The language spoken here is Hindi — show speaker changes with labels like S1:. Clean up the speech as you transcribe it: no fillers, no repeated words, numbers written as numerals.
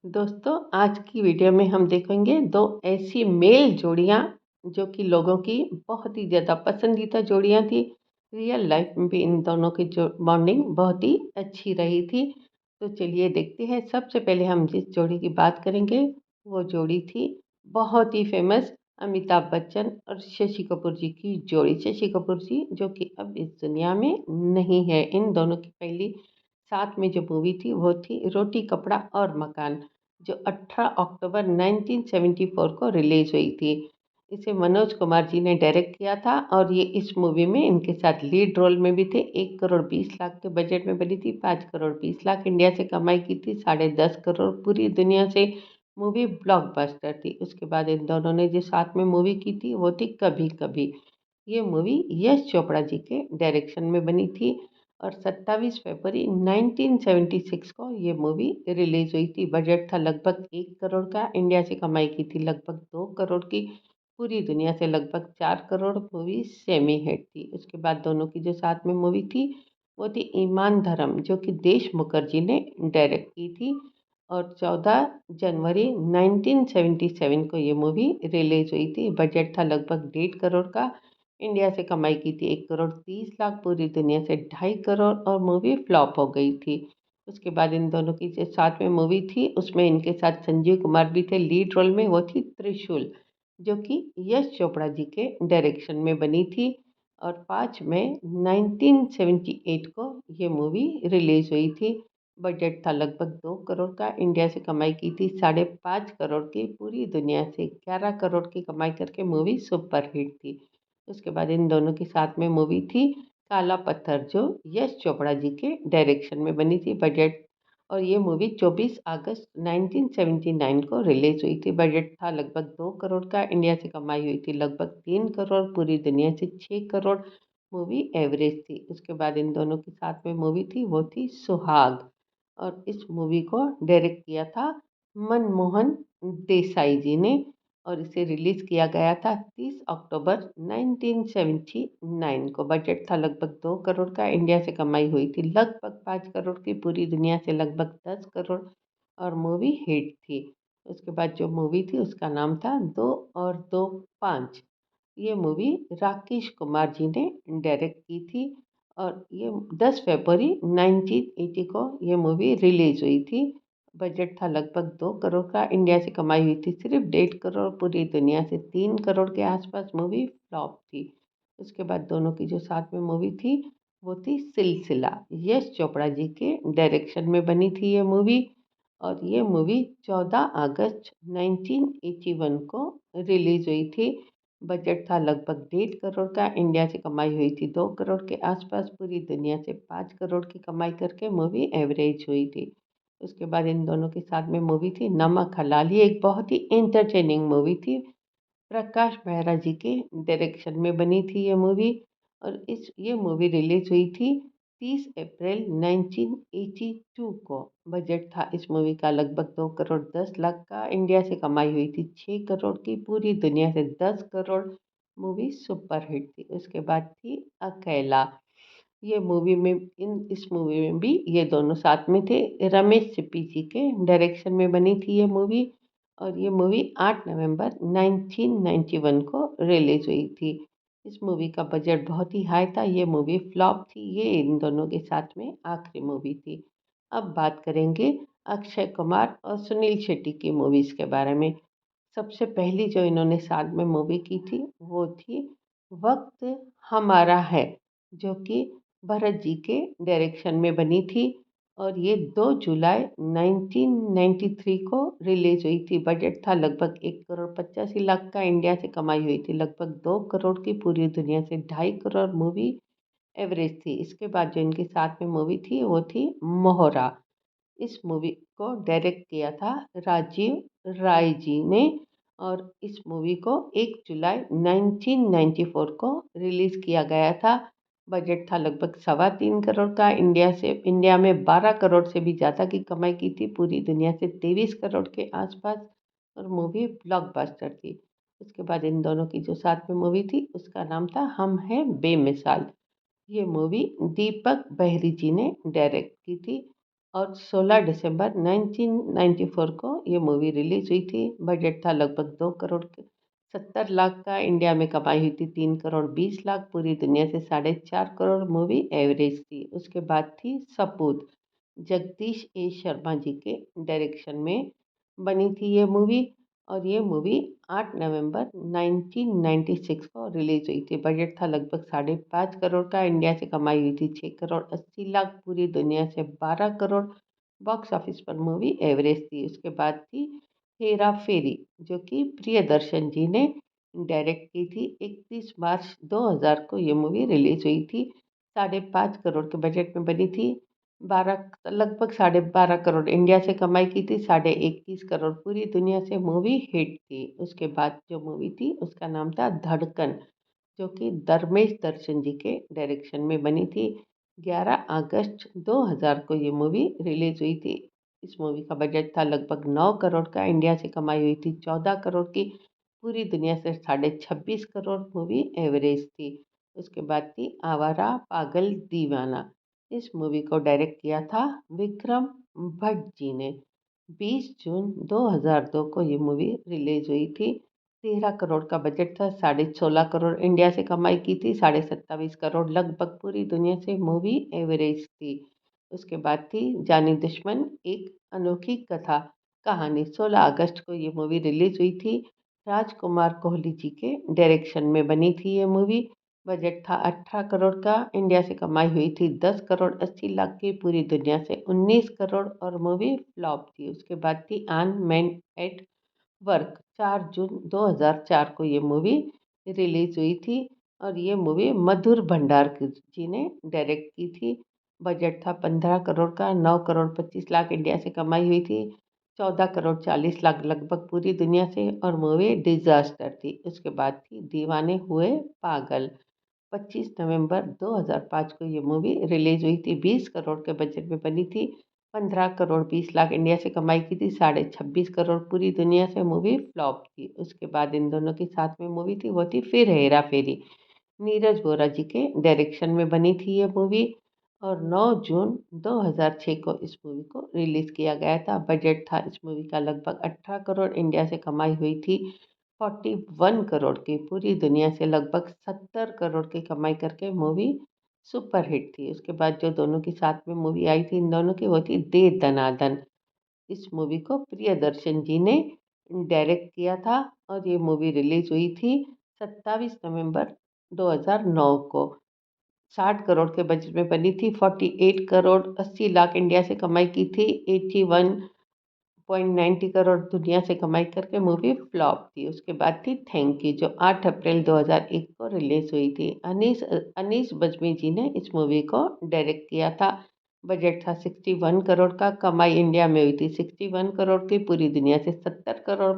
S1: दोस्तों, आज की वीडियो में हम देखेंगे दो ऐसी मेल जोड़ियां जो कि लोगों की बहुत ही ज़्यादा पसंदीदा जोड़ियां थी। रियल लाइफ में भी इन दोनों की जो बॉन्डिंग बहुत ही अच्छी रही थी। तो चलिए देखते हैं। सबसे पहले हम जिस जोड़ी की बात करेंगे वो जोड़ी थी बहुत ही फेमस अमिताभ बच्चन और शशि कपूर जी की जोड़ी। शशि कपूर जी जो कि अब इस दुनिया में नहीं है। इन दोनों की पहली साथ में जो मूवी थी वो थी रोटी कपड़ा और मकान, जो 18 अक्टूबर 1974 को रिलीज हुई थी। इसे मनोज कुमार जी ने डायरेक्ट किया था और ये इस मूवी में इनके साथ लीड रोल में भी थे। 1 करोड़ 20 लाख के बजट में बनी थी। 5 करोड़ 20 लाख इंडिया से कमाई की थी। 10.5 करोड़ पूरी दुनिया से मूवी ब्लॉकबस्टर थी। उसके बाद इन दोनों ने जो साथ में मूवी की थी वो थी कभी कभी। ये मूवी यश चोपड़ा जी के डायरेक्शन में बनी थी और 27 फरवरी 1976 को ये मूवी रिलीज हुई थी। बजट था लगभग 1 करोड़ का। इंडिया से कमाई की थी लगभग 2 करोड़ की। पूरी दुनिया से लगभग 4 करोड़। मूवी सेमी हिट थी। उसके बाद दोनों की जो साथ में मूवी थी वो थी ईमान धर्म, जो कि देश मुखर्जी ने डायरेक्ट की थी और 14 जनवरी 1977 को ये मूवी रिलीज हुई थी। बजट था लगभग 1.5 करोड़ का। इंडिया से कमाई की थी 1 करोड़ 30 लाख, पूरी दुनिया से 2.5 करोड़ और मूवी फ्लॉप हो गई थी। उसके बाद इन दोनों की जो साथ में मूवी थी उसमें इनके साथ संजीव कुमार भी थे लीड रोल में। वो थी त्रिशूल, जो कि यश चोपड़ा जी के डायरेक्शन में बनी थी और 5 मई 1978 को ये मूवी रिलीज हुई थी। बजट था लगभग 2 करोड़ का। इंडिया से कमाई की थी 5.5 करोड़ की। पूरी दुनिया से 11 करोड़ की कमाई करके मूवी सुपरहिट थी। उसके बाद इन दोनों के साथ में मूवी थी काला पत्थर, जो यश चोपड़ा जी के डायरेक्शन में बनी थी। बजट और ये मूवी 24 अगस्त 1979 को रिलीज हुई थी। बजट था लगभग 2 करोड़ का। इंडिया से कमाई हुई थी लगभग 3 करोड़, पूरी दुनिया से 6 करोड़। मूवी एवरेज थी। उसके बाद इन दोनों के साथ में मूवी थी वो थी सुहाग और इस मूवी को डायरेक्ट किया था मनमोहन देसाई जी ने और इसे रिलीज किया गया था 30 अक्टूबर 1979 को। बजट था लगभग 2 करोड़ का। इंडिया से कमाई हुई थी लगभग 5 करोड़ की। पूरी दुनिया से लगभग 10 करोड़ और मूवी हिट थी। उसके बाद जो मूवी थी उसका नाम था 2 और 2 5। ये मूवी राकेश कुमार जी ने डायरेक्ट की थी और ये 10 फरवरी 1980 को ये मूवी रिलीज हुई थी। बजट था लगभग 2 करोड़ का। इंडिया से कमाई हुई थी सिर्फ 1.5 करोड़, पूरी दुनिया से 3 करोड़ के आसपास। मूवी फ्लॉप थी। उसके बाद दोनों की जो साथ में मूवी थी वो थी सिलसिला। यश चोपड़ा जी के डायरेक्शन में बनी थी ये मूवी और ये मूवी 14 अगस्त 1981 को रिलीज हुई थी। बजट था लगभग 1.5 करोड़ का। इंडिया से कमाई हुई थी 2 करोड़ के आसपास। पूरी दुनिया से 5 करोड़ की कमाई करके मूवी एवरेज हुई थी। उसके बाद इन दोनों के साथ में मूवी थी नमक हलाल। ये एक बहुत ही एंटरटेनिंग मूवी थी। प्रकाश मेहरा जी के डायरेक्शन में बनी थी ये मूवी और ये मूवी रिलीज हुई थी 30 अप्रैल 1982 को। बजट था इस मूवी का लगभग 2 करोड़ 10 लाख का। इंडिया से कमाई हुई थी 6 करोड़ की। पूरी दुनिया से 10 करोड़। मूवी सुपरहिट थी। उसके बाद थी अकेला। ये मूवी में इस मूवी में भी ये दोनों साथ में थे। रमेश सिप्पी जी के डायरेक्शन में बनी थी ये मूवी और ये मूवी 8 नवंबर 1991 को रिलीज हुई थी। इस मूवी का बजट बहुत ही हाई था। ये मूवी फ्लॉप थी। ये इन दोनों के साथ में आखिरी मूवी थी। अब बात करेंगे अक्षय कुमार और सुनील शेट्टी की मूवीज़ के बारे में। सबसे पहली जो इन्होंने साथ में मूवी की थी वो थी वक्त हमारा है, जो कि भरत जी के डायरेक्शन में बनी थी और ये 2 जुलाई 1993 को रिलीज हुई थी। बजट था लगभग 1 करोड़ 85 लाख का। इंडिया से कमाई हुई थी लगभग 2 करोड़ की। पूरी दुनिया से 2.5 करोड़। मूवी एवरेज थी। इसके बाद जो इनके साथ में मूवी थी वो थी मोहरा। इस मूवी को डायरेक्ट किया था राजीव राय जी ने और इस मूवी को 1 जुलाई 1994 को रिलीज किया गया था। बजट था लगभग 3.25 करोड़ का। इंडिया में 12 करोड़ से भी ज़्यादा की कमाई की थी। पूरी दुनिया से 23 करोड़ के आसपास और मूवी ब्लॉकबस्टर थी। उसके बाद इन दोनों की जो साथ में मूवी थी उसका नाम था हम हैं बेमिसाल। ये मूवी दीपक बहरी जी ने डायरेक्ट की थी और 16 दिसंबर 1994 को ये मूवी रिलीज हुई थी। बजट था लगभग 2 करोड़ 70 लाख का। इंडिया में कमाई हुई थी 3 करोड़ 20 लाख, पूरी दुनिया से 4.5 करोड़ मूवी एवरेज थी। उसके बाद थी सपूत, जगदीश ए शर्मा जी के डायरेक्शन में बनी थी ये मूवी। और ये मूवी 8 नवंबर 1996 को रिलीज हुई थी। बजट था लगभग 5.5 करोड़ का। इंडिया से कमाई हुई थी 6 करोड़ 80 लाख, पूरी दुनिया से 12 करोड़। बॉक्स ऑफिस पर मूवी एवरेज थी। उसके बाद थी हेरा फेरी, जो कि प्रियदर्शन जी ने डायरेक्ट की थी। 31 मार्च 2000 को ये मूवी रिलीज हुई थी। 5.5 करोड़ के बजट में बनी थी। 12 लगभग 12.5 करोड़ इंडिया से कमाई की थी। 21.5 करोड़ पूरी दुनिया से मूवी हिट थी। उसके बाद जो मूवी थी उसका नाम था धड़कन, जो कि धर्मेश दर्शन जी के डायरेक्शन में बनी थी। 11 अगस्त 2000 को ये मूवी रिलीज हुई थी। इस मूवी का बजट था लगभग 9 करोड़ का। इंडिया से कमाई हुई थी 14 करोड़ की, पूरी दुनिया से 26.5 करोड़ मूवी एवरेज थी। उसके बाद थी आवारा पागल दीवाना। इस मूवी को डायरेक्ट किया था विक्रम भट्ट जी ने। 20 जून 2002 को ये मूवी रिलीज हुई थी। 13 करोड़ का बजट था। 16.5 करोड़ इंडिया से कमाई की थी। 27.5 करोड़ लगभग पूरी दुनिया से मूवी एवरेज थी। उसके बाद थी जानी दुश्मन एक अनोखी कथा कहानी। 16 अगस्त को ये मूवी रिलीज हुई थी। राजकुमार कोहली जी के डायरेक्शन में बनी थी ये मूवी। बजट था 18 करोड़ का। इंडिया से कमाई हुई थी 10 करोड़ 80 लाख की, पूरी दुनिया से 19 करोड़, और मूवी फ्लॉप थी। उसके बाद थी आन मैन एट वर्क। 4 जून 2004 को ये मूवी रिलीज हुई थी। और ये मूवी मधुर भंडारकर जी ने डायरेक्ट की थी। बजट था 15 करोड़ का। 9 करोड़ 25 लाख इंडिया से कमाई हुई थी। 14 करोड़ 40 लाख लगभग पूरी दुनिया से, और मूवी डिजास्टर थी। उसके बाद थी दीवाने हुए पागल। 25 नवंबर 2005 को ये मूवी रिलीज हुई थी। 20 करोड़ के बजट में बनी थी। 15 करोड़ 20 लाख इंडिया से कमाई की थी। 26.5 करोड़ पूरी दुनिया से मूवी फ्लॉप थी। उसके बाद इन दोनों की साथ में मूवी थी, वो थी फिर हेरा फेरी। नीरज वोरा जी के डायरेक्शन में बनी थी ये मूवी। और 9 जून 2006 को इस मूवी को रिलीज किया गया था। बजट था इस मूवी का लगभग 18 करोड़। इंडिया से कमाई हुई थी 41 करोड़ की, पूरी दुनिया से लगभग 70 करोड़ की कमाई करके मूवी सुपर हिट थी। उसके बाद जो दोनों की साथ में मूवी आई थी इन दोनों की, वो थी दे दनादन। इस मूवी को प्रियदर्शन जी ने डायरेक्ट किया था। और ये मूवी रिलीज हुई थी 27 नवंबर 2009 को। 60 करोड़ के बजट में बनी थी। 48 करोड़ 80 लाख इंडिया से कमाई की थी। 81.90 करोड़ दुनिया से कमाई करके मूवी फ्लॉप थी। उसके बाद थी थैंक यू, जो 8 अप्रैल 2001 को रिलीज हुई थी। अनीस अनीस बज्मी जी ने इस मूवी को डायरेक्ट किया था। बजट था 61 करोड़ का। कमाई इंडिया में हुई थी 61 करोड़ की, पूरी दुनिया से 70 करोड़।